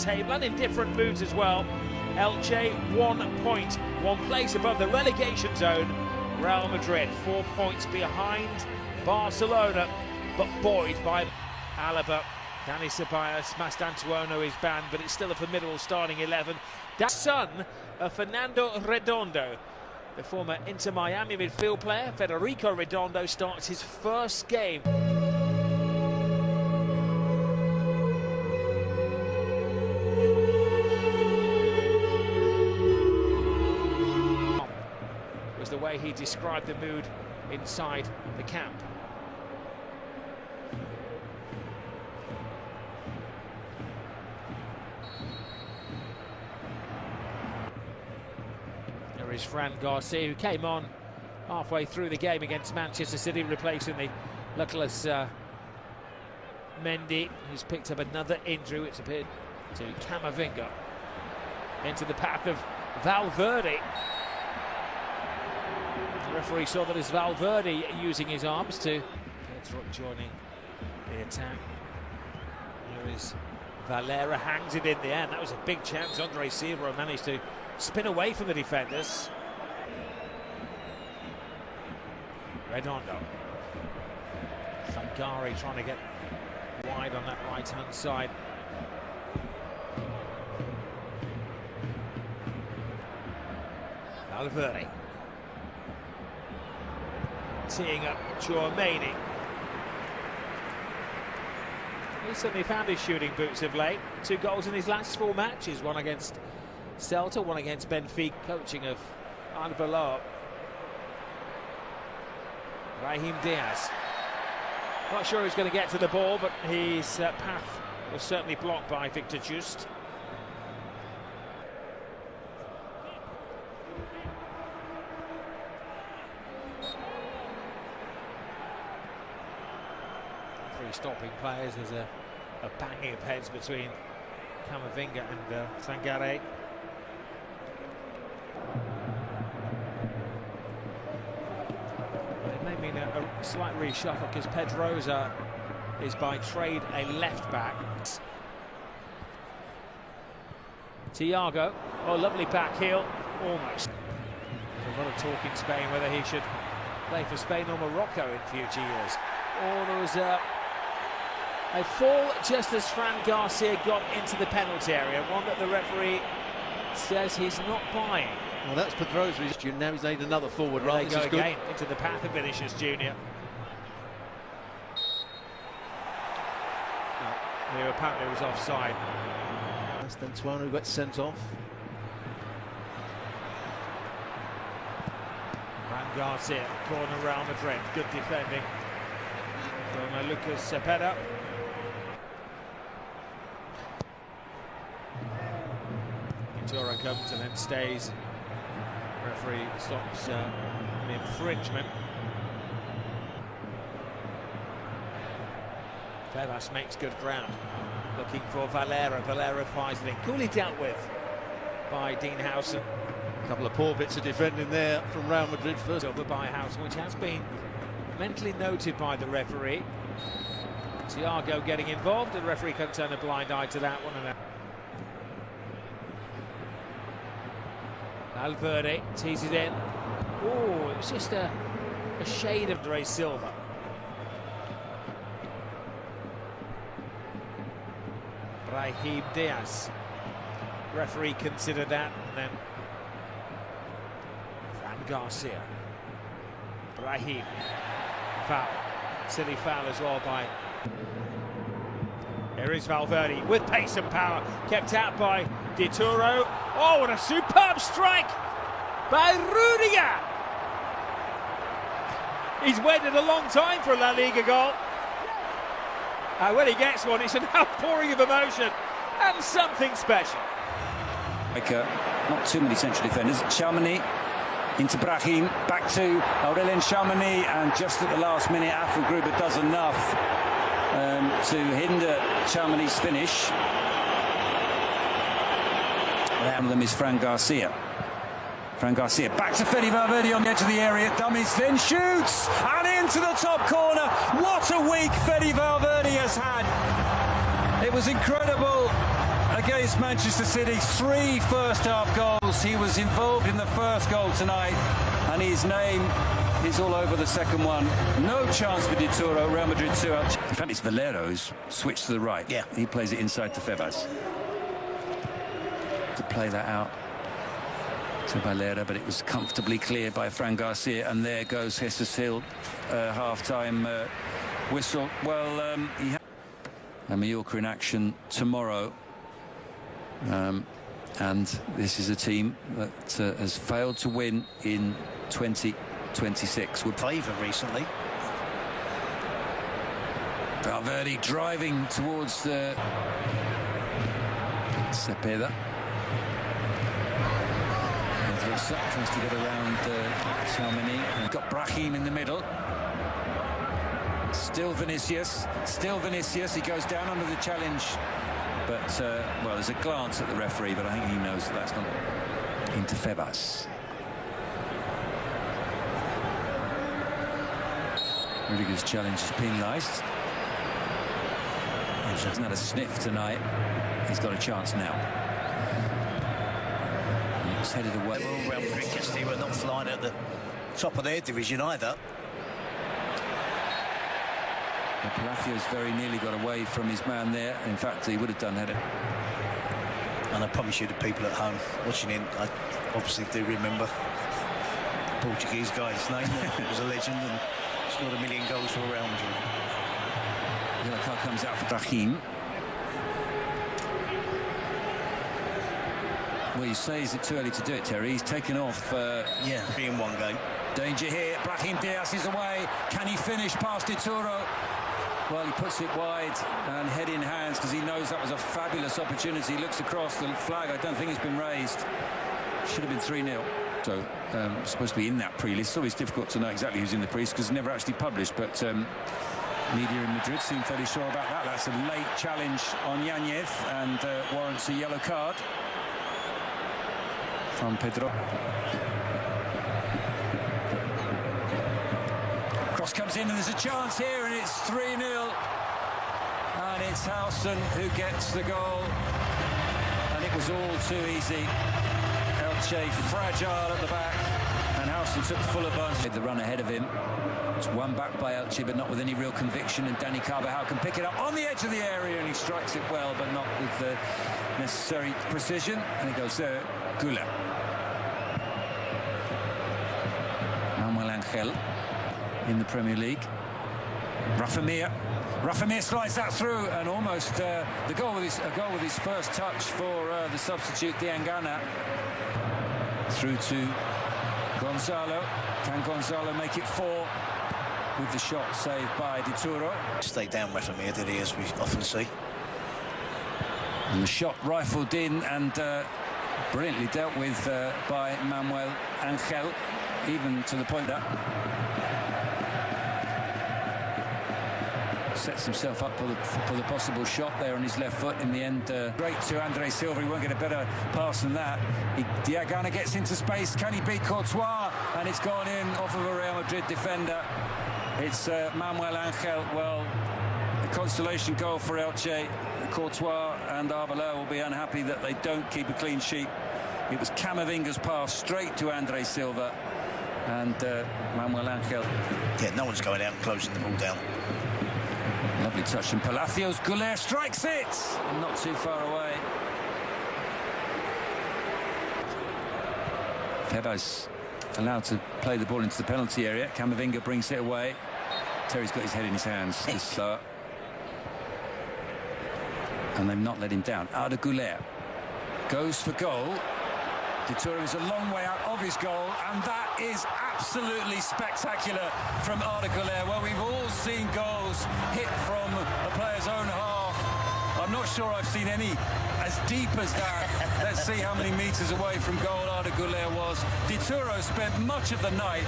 table and in different moods as well. Elche 1 point, 1 place above the relegation zone. Real Madrid 4 points behind Barcelona, but buoyed by Alaba. Dani Ceballos, Mastantuono is banned, but it's still a formidable starting 11. That son of Fernando Redondo, the former Inter Miami midfield player, Federico Redondo, starts his first game. Was the way he described the mood inside the camp. There is Fran Garcia, who came on halfway through the game against Manchester City, replacing the luckless Mendy, who's picked up another injury, which appeared to Camavinga. Into the path of Valverde. The referee saw that as Valverde using his arms to Pedro joining the attack. Here is Valera, hangs it in the end. That was a big chance. Andre Silva managed to spin away from the defenders. Redondo. Sangare trying to get wide on that right-hand side. Valverde. Teeing up Tchouaméni. He's certainly found his shooting boots of late. 2 goals in his last 4 matches, 1 against Celta, 1 against Benfica. Coaching of Arbeloa. Brahim Diaz. Not sure he's going to get to the ball, but his path was certainly blocked by Victor Just. Stopping players. There's a banging of heads between Camavinga and Sangare. It may mean a slight reshuffle because Pedrosa is by trade a left back. Thiago, oh, lovely back heel, almost. There's a lot of talk in Spain whether he should play for Spain or Morocco in future years. Oh, there was a fall just as Fran Garcia got into the penalty area, one that the referee says he's not buying. Well, that's Pedrosa's. Now he's made another forward run. They go again into the path of Vinicius Junior. Here apparently was offside. Mastantuono got sent off. Fran Garcia, corner Real Madrid, good defending. From Lucas Cepeda. Ventura comes and then stays. Referee stops an infringement. Tebas makes good ground. Looking for Valera. Valera fires it in. Coolly dealt with by Dean Howson. A couple of poor bits of defending there from Real Madrid first. Over by Howson, which has been mentally noted by the referee. Thiago getting involved, and the referee can turn a blind eye to that one. And Valverde teases in. Oh, it was just a shade of Andre Silva. Brahim Diaz. Referee considered that, and then Fran Garcia. Brahim. Foul. Silly foul as well by... Here is Valverde with pace and power, kept out by Di Turo. Oh, what a superb strike by Rudiger! He's waited a long time for a La Liga goal. When he gets one, it's an outpouring of emotion and something special. Not too many central defenders. Tchouaméni into Brahim, back to Aurélien Tchouaméni, and just at the last minute, Afro-Gruber does enough to hinder Tchouaméni's finish. One of them is Fran Garcia. Fran Garcia back to Fede Valverde on the edge of the area, dummies, then shoots, and into the top corner. What a week Fede Valverde has had. It was incredible against Manchester City, 3 first-half goals. He was involved in the first goal tonight, and his name is all over the second one. No chance for Di Turo. Real Madrid 2 out. In fact, it's Valero who's switched to the right. Yeah. He plays it inside to Febas. To play that out to Valera, but it was comfortably cleared by Fran Garcia, and there goes Jesus Gil, half-time whistle. Well, he had a Mallorca in action tomorrow, and this is a team that has failed to win in 2026. Would favour recently. Valverde driving towards the Cepeda. Tries to get around Tchouaméni, and got Brahim in the middle. Still Vinicius, he goes down under the challenge, but well, there's a glance at the referee, but I think he knows that that's not into Febas. Rudiger's challenge is penalised. He hasn't had a sniff tonight. He's got a chance now. It's headed away. Well, Real Madrid Castilla were not flying at the top of their division either. Palacios very nearly got away from his man there. In fact, he would have done had it. And I promise you, the people at home watching in, I obviously do remember the Portuguese guy's name. He was a legend and scored 1 million goals for Real Madrid. Yellow card comes out for Brahim. Well, you say, is it too early to do it, Terry? He's taken off. Yeah, being one game. Danger here. Brahim Diaz is away. Can he finish past Di Turo? Well, he puts it wide and head in hands because he knows that was a fabulous opportunity. He looks across the flag. I don't think it's been raised. Should have been 3-0. So, supposed to be in that pre-list. It's always difficult to know exactly who's in the pre-list because it's never actually published. But media in Madrid seem fairly sure about that. That's a late challenge on Yanez and warrants a yellow card from Pedro. Cross comes in and there's a chance here, and it's 3-0. And it's Howson who gets the goal. And it was all too easy. Elche fragile at the back, and Howson took full advantage. The run ahead of him. It's won back by Elche, but not with any real conviction, and Dani Carvajal can pick it up on the edge of the area, and he strikes it well, but not with the necessary precision. And it goes there. Güler. Manuel Angel in the Premier League. Rafa Mir slides that through, and almost the goal with his first touch for the substitute Diangana. Through to Gonzalo. Can Gonzalo make it 4 with the shot saved by Di Turo? Stayed down Rafa Mir, did he, as we often see. And the shot rifled in and brilliantly dealt with by Manuel Angel, even to the point that sets himself up for the possible shot there on his left foot. In the end, great to André Silva. He won't get a better pass than that. Diangana gets into space. Can he beat Courtois? And it's gone in off of a Real Madrid defender. It's Manuel Angel. Well, a consolation goal for Elche. Courtois and Arbeloa will be unhappy that they don't keep a clean sheet. It was Camavinga's pass straight to André Silva, and Manuel Angel. Yeah, no one's going out and closing the ball down. Lovely touch from Palacios. Güler strikes it, and not too far away. Febas allowed to play the ball into the penalty area. Camavinga brings it away. Terry's got his head in his hands. And they've not let him down. Arda Güler goes for goal. Di Turo is a long way out of his goal, and that is absolutely spectacular from Arda Güler. Well, we've all seen goals hit from a player's own half. I'm not sure I've seen any as deep as that. Let's see how many metres away from goal Arda Güler was. Di Turo spent much of the night